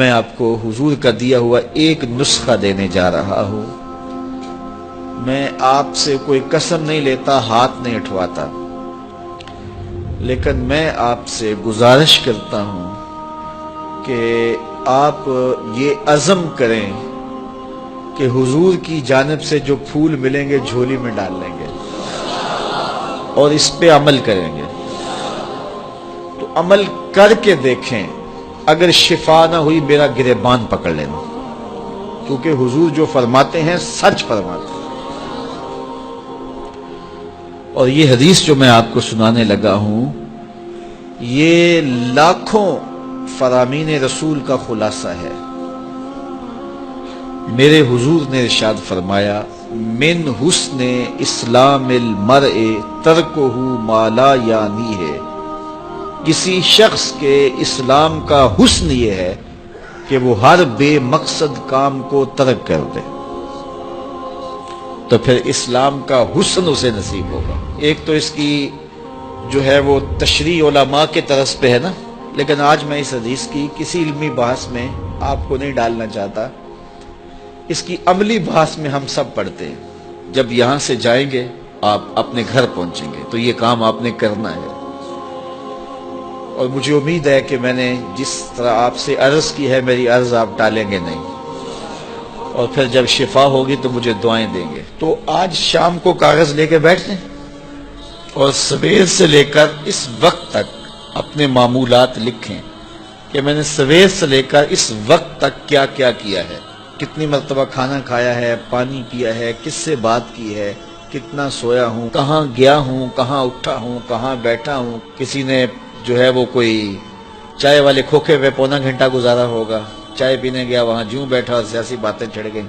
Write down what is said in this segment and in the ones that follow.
میں آپ کو حضور کا دیا ہوا ایک نسخہ دینے جا رہا ہوں۔ میں آپ سے کوئی قسم نہیں لیتا، ہاتھ نہیں اٹھواتا، لیکن میں آپ سے گزارش کرتا ہوں کہ آپ یہ عزم کریں کہ حضور کی جانب سے جو پھول ملیں گے جھولی میں ڈال لیں گے اور اس پہ عمل کریں گے۔ تو عمل کر کے دیکھیں، اگر شفا نہ ہوئی میرا گریبان پکڑ لینا، کیونکہ حضور جو فرماتے ہیں سچ فرماتے ہیں۔ اور یہ حدیث جو میں آپ کو سنانے لگا ہوں، یہ لاکھوں فرامین رسول کا خلاصہ ہے۔ میرے حضور نے ارشاد فرمایا، من حسن اسلام المرء ترکہ ما لا یعنی ہے۔ کسی شخص کے اسلام کا حسن یہ ہے کہ وہ ہر بے مقصد کام کو ترک کر دے، تو پھر اسلام کا حسن اسے نصیب ہوگا۔ ایک تو اس کی جو ہے وہ تشریح علماء کے طرز پہ ہے نا، لیکن آج میں اس حدیث کی کسی علمی بحث میں آپ کو نہیں ڈالنا چاہتا۔ اس کی عملی بحث میں ہم سب پڑھتے ہیں۔ جب یہاں سے جائیں گے، آپ اپنے گھر پہنچیں گے تو یہ کام آپ نے کرنا ہے۔ اور مجھے امید ہے کہ میں نے جس طرح آپ سے عرض کی ہے، میری عرض آپ ٹالیں گے نہیں، اور پھر جب شفا ہوگی تو مجھے دعائیں دیں گے۔ تو آج شام کو کاغذ لے کے بیٹھ جائیں اور سویر سے لے کر اس وقت تک اپنے معمولات لکھیں کہ میں نے سویر سے لے کر اس وقت تک کیا کیا کیا ہے، کتنی مرتبہ کھانا کھایا ہے، پانی پیا ہے، کس سے بات کی ہے، کتنا سویا ہوں، کہاں گیا ہوں، کہاں اٹھا ہوں، کہاں بیٹھا ہوں۔ کسی نے جو ہے وہ کوئی چائے والے کھوکھے پہ پونا گھنٹہ گزارا ہوگا، چائے پینے گیا وہاں جوں بیٹھا اور سیاسی باتیں چڑھ گئیں۔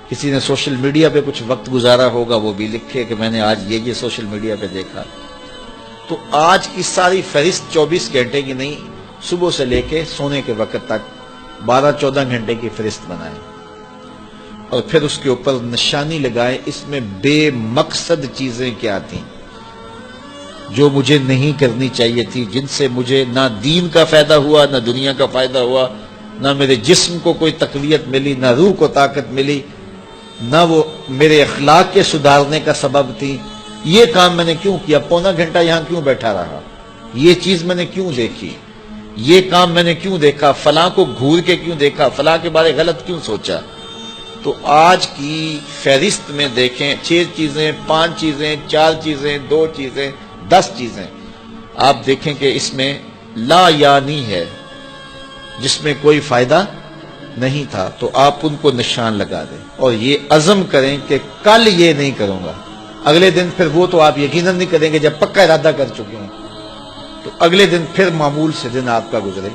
کسی نے سوشل میڈیا پہ کچھ وقت گزارا ہوگا، وہ بھی لکھے کہ میں نے آج یہ سوشل میڈیا پہ دیکھا۔ تو آج کی ساری فہرست 24 گھنٹے کی نہیں، صبح سے لے کے سونے کے وقت تک 12-14 گھنٹے کی فہرست بنائیں، اور پھر اس کے اوپر نشانی لگائیں اس میں بے مقصد چیزیں کیا تھیں جو مجھے نہیں کرنی چاہیے تھی، جن سے مجھے نہ دین کا فائدہ ہوا، نہ دنیا کا فائدہ ہوا، نہ میرے جسم کو کوئی تقویت ملی، نہ روح کو طاقت ملی، نہ وہ میرے اخلاق کے سدھارنے کا سبب تھی۔ یہ کام میں نے کیوں کیا؟ پونا گھنٹہ یہاں کیوں بیٹھا رہا؟ یہ چیز میں نے کیوں دیکھی؟ یہ کام میں نے کیوں دیکھا؟ فلاں کو گھور کے کیوں دیکھا؟ فلاں کے بارے غلط کیوں سوچا؟ تو آج کی فہرست میں دیکھیں، 6 چیزیں، 5 چیزیں، 4 چیزیں، 2 چیزیں، 10 چیزیں، آپ دیکھیں کہ اس میں لا یعنی ہے، جس میں کوئی فائدہ نہیں تھا، تو آپ ان کو نشان لگا دیں اور یہ عزم کریں کہ کل یہ نہیں کروں گا۔ اگلے دن پھر وہ تو آپ یقیناً نہیں کریں گے جب پکا ارادہ کر چکے ہیں، تو اگلے دن پھر معمول سے دن آپ کا گزرے۔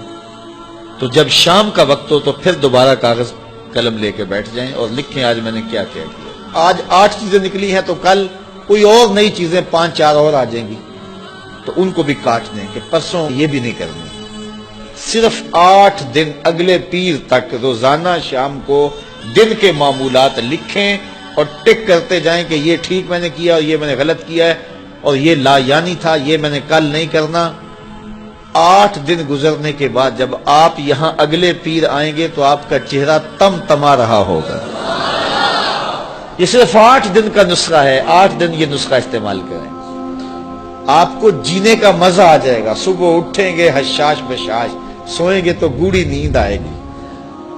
تو جب شام کا وقت ہو تو پھر دوبارہ کاغذ قلم لے کے بیٹھ جائیں اور لکھیں آج میں نے کیا کیا کیا۔ آج 8 چیزیں نکلی ہیں تو کل کوئی اور نئی چیزیں 5-4 اور آ جائیں گی، تو ان کو بھی کاٹ دیں کہ پرسوں یہ بھی نہیں کرنی۔ صرف 8 دن اگلے پیر تک روزانہ شام کو دن کے معمولات لکھیں اور ٹک کرتے جائیں کہ یہ ٹھیک میں نے کیا اور یہ میں نے غلط کیا ہے، اور یہ لا یعنی تھا، یہ میں نے کل نہیں کرنا۔ 8 دن گزرنے کے بعد جب آپ یہاں اگلے پیر آئیں گے تو آپ کا چہرہ تم تما رہا ہوگا۔ یہ صرف 8 دن کا نسخہ ہے، 8 دن یہ نسخہ استعمال کریں، آپ کو جینے کا مزہ آ جائے گا۔ صبح اٹھیں گے حشاش بشاش، سوئیں گے تو گوڑی نیند آئے گی،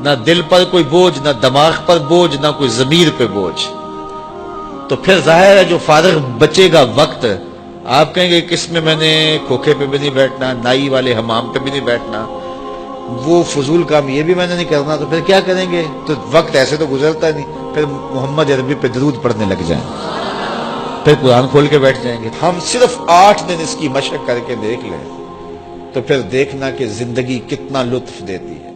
نہ دل پر کوئی بوجھ، نہ دماغ پر بوجھ، نہ کوئی ضمیر پہ بوجھ۔ تو پھر ظاہر ہے جو فارغ بچے گا وقت، آپ کہیں گے کس میں نے کھوکھے پہ بھی نہیں بیٹھنا، نائی والے حمام پہ بھی نہیں بیٹھنا، وہ فضول کام یہ بھی میں نے نہیں کرنا، تو پھر کیا کریں گے؟ تو وقت ایسے تو گزرتا نہیں، پھر محمد عربی پہ درود پڑھنے لگ جائیں، پھر قرآن کھول کے بیٹھ جائیں گے۔ ہم صرف 8 دن اس کی مشق کر کے دیکھ لیں تو پھر دیکھنا کہ زندگی کتنا لطف دیتی ہے۔